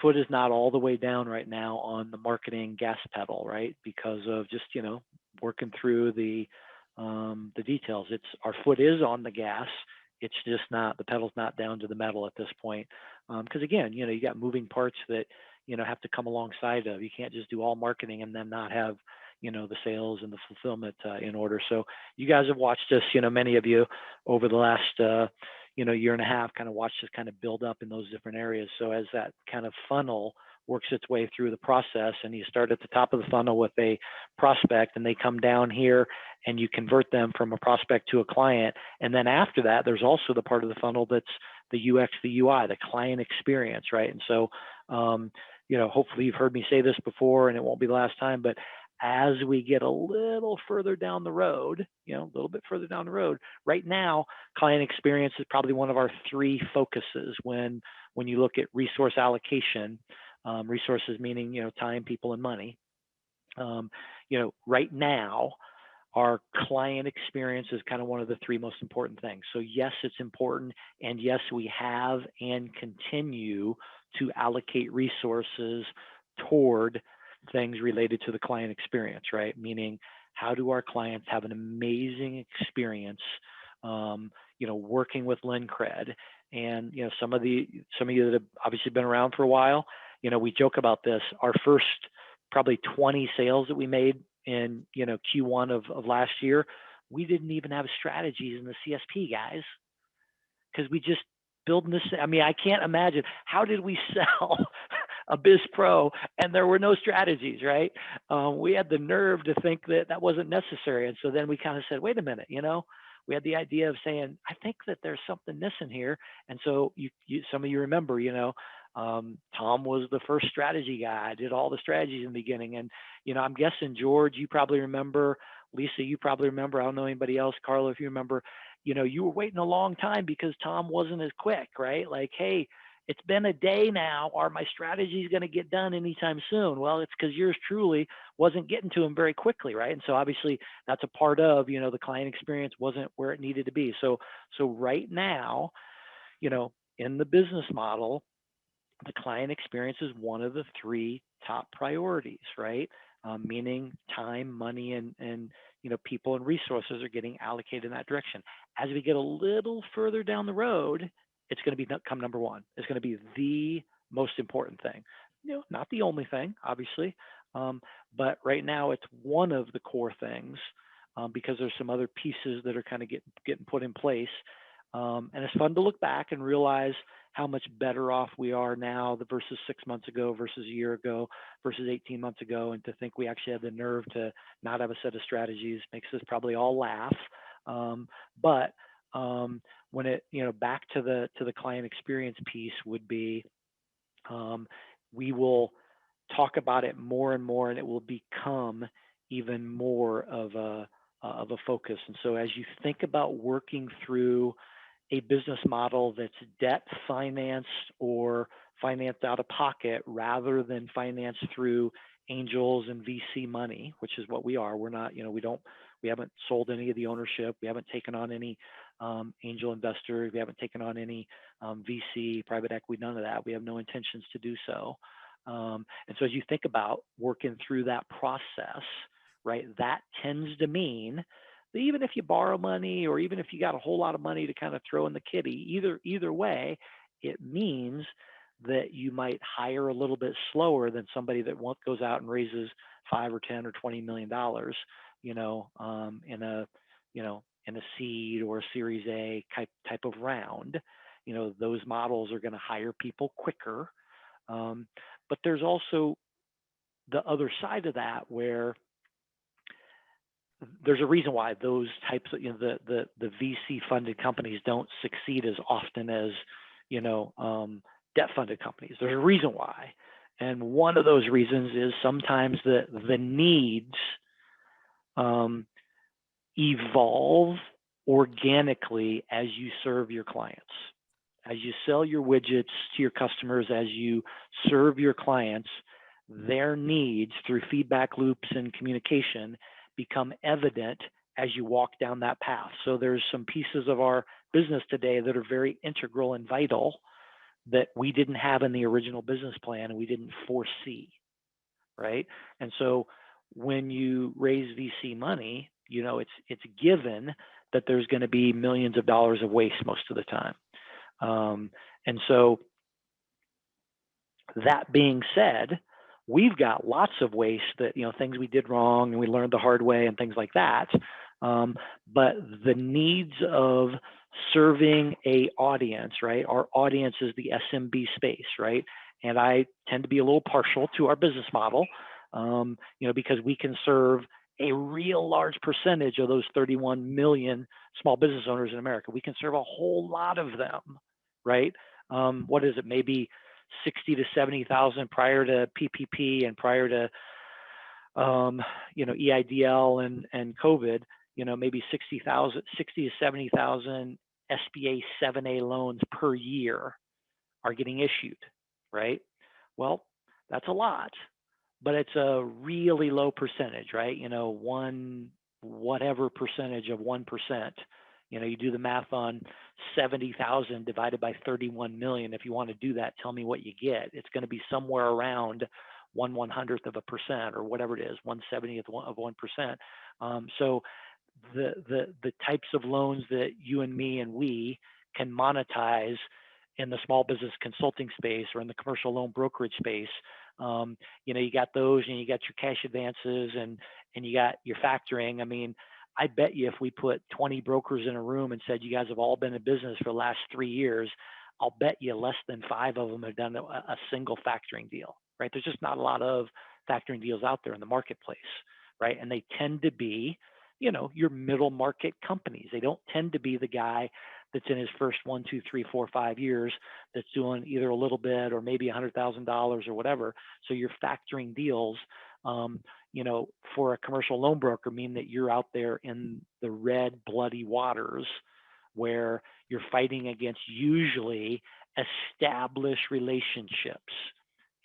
foot is not all the way down right now on the marketing gas pedal, right? Because of just, working through the details. It's our foot is on the gas. It's just not, the pedal's not down to the metal at this point. Because again, you got moving parts that, have to come alongside of. You can't just do all marketing and then not have, the sales and the fulfillment in order. So you guys have watched us, many of you over the last, year and a half, kind of watched us kind of build up in those different areas. So as that kind of funnel works its way through the process, and you start at the top of the funnel with a prospect, and they come down here and you convert them from a prospect to a client. And then after that, there's also the part of the funnel that's the UX, the UI, the client experience, right? And so, hopefully you've heard me say this before, and it won't be the last time, but as we get a little further down the road, a little bit further down the road, right now, client experience is probably one of our three focuses when you look at resource allocation, resources meaning, time, people, and money. Right now, our client experience is kind of one of the three most important things. So yes, it's important. And yes, we have and continue to allocate resources toward things related to the client experience, right? Meaning, how do our clients have an amazing experience, working with LenCred? And, some of you that have obviously been around for a while, we joke about this. Our first probably 20 sales that we made in, Q1 of last year, we didn't even have strategies in the CSP, guys, because we just building this. I mean, I can't imagine, how did we sell a Biz Pro and there were no strategies, right? We had the nerve to think that wasn't necessary. And so then we kind of said, wait a minute, we had the idea of saying, I think that there's something missing here. And so some of you remember, Tom was the first strategy guy. I did all the strategies in the beginning. And, I'm guessing, George, you probably remember, Lisa, you probably remember, I don't know anybody else, Carla, if you remember, you were waiting a long time because Tom wasn't as quick, right? Like, hey, it's been a day now. Are my strategies going to get done anytime soon? Well, it's because yours truly wasn't getting to them very quickly, right? And so obviously that's a part of, the client experience wasn't where it needed to be. So right now, in the business model, the client experience is one of the three top priorities, right? Meaning time, money, and people and resources are getting allocated in that direction. As we get a little further down the road, it's going to become number one. It's going to be the most important thing. Not the only thing, obviously, but right now it's one of the core things because there's some other pieces that are kind of getting put in place. And it's fun to look back and realize how much better off we are now versus 6 months ago versus a year ago versus 18 months ago. And to think we actually had the nerve to not have a set of strategies makes us probably all laugh. But when it, back to the client experience piece would be, we will talk about it more and more, and it will become even more of a focus. And so as you think about working through a business model that's debt financed or financed out of pocket rather than financed through angels and VC money, which is what we are. We're not, we haven't sold any of the ownership. We haven't taken on any angel investors. We haven't taken on any VC, private equity, none of that. We have no intentions to do so. And so as you think about working through that process, right, that tends to mean that even if you borrow money or even if you got a whole lot of money to kind of throw in the kitty, either way, it means that you might hire a little bit slower than somebody that goes out and raises $5 or $10 or $20 million, in a seed or a Series A type of round. Those models are going to hire people quicker. But there's also the other side of that where there's a reason why those types of, the VC funded companies don't succeed as often as, debt funded companies. There's a reason why. And one of those reasons is sometimes the needs evolve organically as you serve your clients. As you sell your widgets to your customers, as you serve your clients, their needs through feedback loops and communication become evident as you walk down that path. So there's some pieces of our business today that are very integral and vital that we didn't have in the original business plan and we didn't foresee, right? And so when you raise VC money, it's given that there's going to be millions of dollars of waste most of the time. And so that being said, we've got lots of waste that, things we did wrong and we learned the hard way and things like that. But the needs of serving a audience, right? Our audience is the SMB space, right? And I tend to be a little partial to our business model, because we can serve a real large percentage of those 31 million small business owners in America. We can serve a whole lot of them, right? What is it? Maybe 60 to 70,000 prior to PPP and prior to, EIDL and COVID, maybe 60 to 70,000 SBA 7A loans per year are getting issued, right? Well, that's a lot, but it's a really low percentage, right? Whatever percentage of 1%, you do the math on 70,000 divided by 31 million. If you want to do that, tell me what you get. It's going to be somewhere around 1/100th of a percent or whatever it is, 1/70th of 1%. So the types of loans that you and me and we can monetize in the small business consulting space or in the commercial loan brokerage space, you got those, and you got your cash advances and you got your factoring. I mean, I bet you if we put 20 brokers in a room and said, you guys have all been in business for the last 3 years, I'll bet you less than 5 of them have done a single factoring deal, right? There's just not a lot of factoring deals out there in the marketplace, right? And they tend to be, your middle market companies. They don't tend to be the guy that's in his first 1, 2, 3, 4, 5 years that's doing either a little bit or maybe $100,000 or whatever. So your factoring deals, for a commercial loan broker mean that you're out there in the red, bloody waters where you're fighting against usually established relationships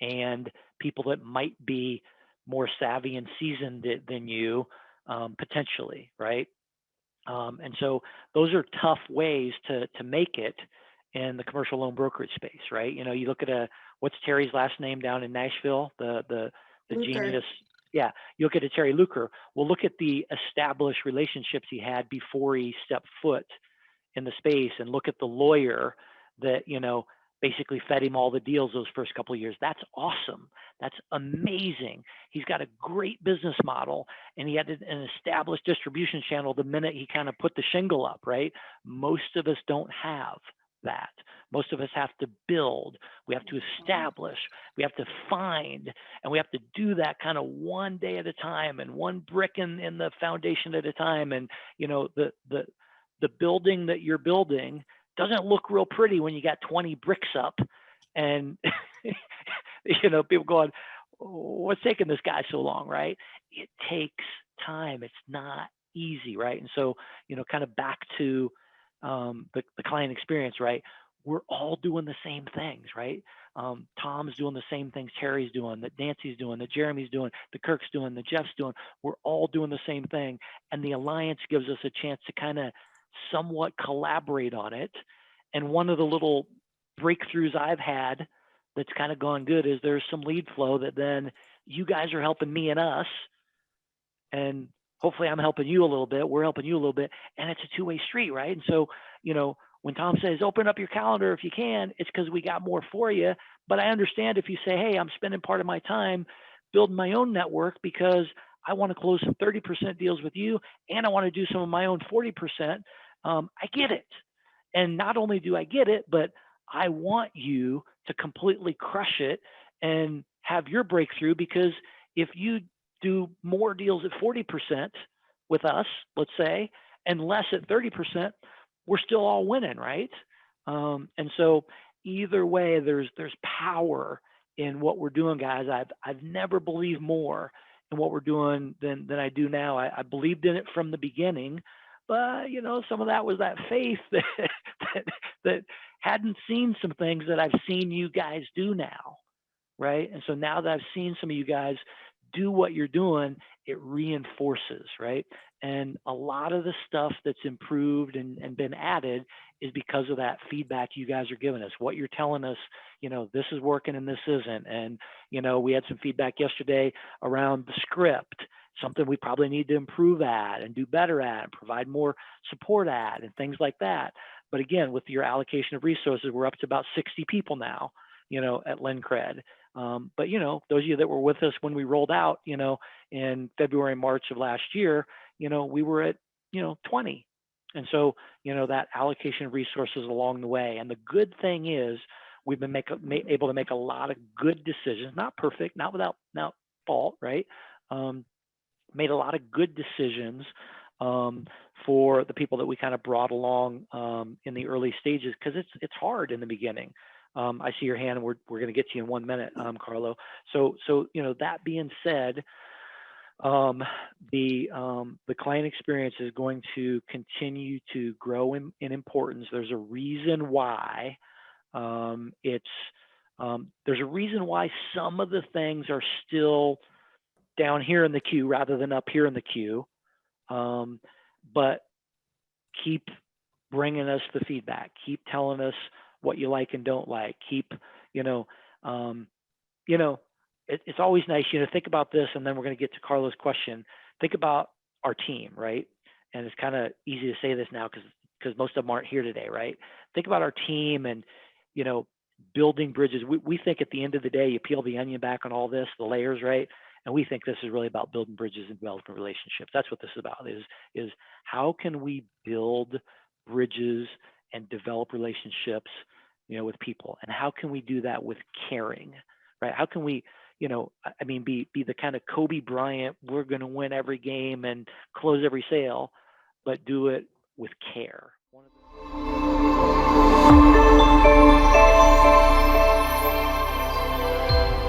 and people that might be more savvy and seasoned than you, potentially, right? And so those are tough ways to make it in the commercial loan brokerage space, right? You look at what's Terry's last name down in Nashville, the Luker. genius. Yeah, you look at Terry Luker. Well, look at the established relationships he had before he stepped foot in the space, and look at the lawyer that basically fed him all the deals those first couple of years. That's awesome. That's amazing. He's got a great business model, and he had an established distribution channel the minute he kind of put the shingle up, right? Most of us don't have that. Most of us have to build. We have to establish. We have to find, and we have to do that kind of one day at a time and one brick in the foundation at a time. And the building that you're building doesn't look real pretty when you got 20 bricks up and people going, what's taking this guy so long, right? It takes time. It's not easy, right? And so, kind of back to the client experience, right? We're all doing the same things, right? Tom's doing the same things Terry's doing, that Nancy's doing, that Jeremy's doing, that Kirk's doing, that Jeff's doing. We're all doing the same thing. And the alliance gives us a chance to kind of somewhat collaborate on it. And one of the little breakthroughs I've had that's kind of gone good is there's some lead flow that then you guys are helping me and us, and hopefully I'm helping you a little bit, we're helping you a little bit, and it's a two-way street, right? And so, when Tom says, open up your calendar if you can, it's because we got more for you. But I understand if you say, hey, I'm spending part of my time building my own network because I want to close some 30% deals with you, and I want to do some of my own 40%. I get it. And not only do I get it, but I want you to completely crush it and have your breakthrough, because if you do more deals at 40% with us, let's say, and less at 30%, we're still all winning, right? And so either way, there's power in what we're doing, guys. I've never believed more in what we're doing than I do now. I believed in it from the beginning, but some of that was that faith that hadn't seen some things that I've seen you guys do now, right? And so now that I've seen some of you guys do what you're doing, it reinforces, right? And a lot of the stuff that's improved and been added is because of that feedback you guys are giving us. What you're telling us, this is working and this isn't. And, we had some feedback yesterday around the script, something we probably need to improve at and do better at and provide more support at and things like that. But again, with your allocation of resources, we're up to about 60 people now, at LenCred. But those of you that were with us when we rolled out, in February, March of last year, we were at, 20. And so, that allocation of resources along the way. And the good thing is we've been able to make a lot of good decisions, not perfect, not without fault, right? Made a lot of good decisions for the people that we kind of brought along in the early stages, because it's hard in the beginning. I see your hand. We're going to get to you in 1 minute, Carlo. So that being said, the client experience is going to continue to grow in importance. There's a reason why there's a reason why some of the things are still down here in the queue rather than up here in the queue. But keep bringing us the feedback. Keep telling us what you like and don't like. Keep, it's always nice, think about this, and then we're going to get to Carlo's question. Think about our team, right? And it's kind of easy to say this now because most of them aren't here today, right? Think about our team and, building bridges. We think at the end of the day, you peel the onion back on all this, the layers, right? And we think this is really about building bridges and developing relationships. That's what this is about, is how can we build bridges and develop relationships, with people? And how can we do that with caring, right? How can we, be the kind of Kobe Bryant, we're going to win every game and close every sale, but do it with care,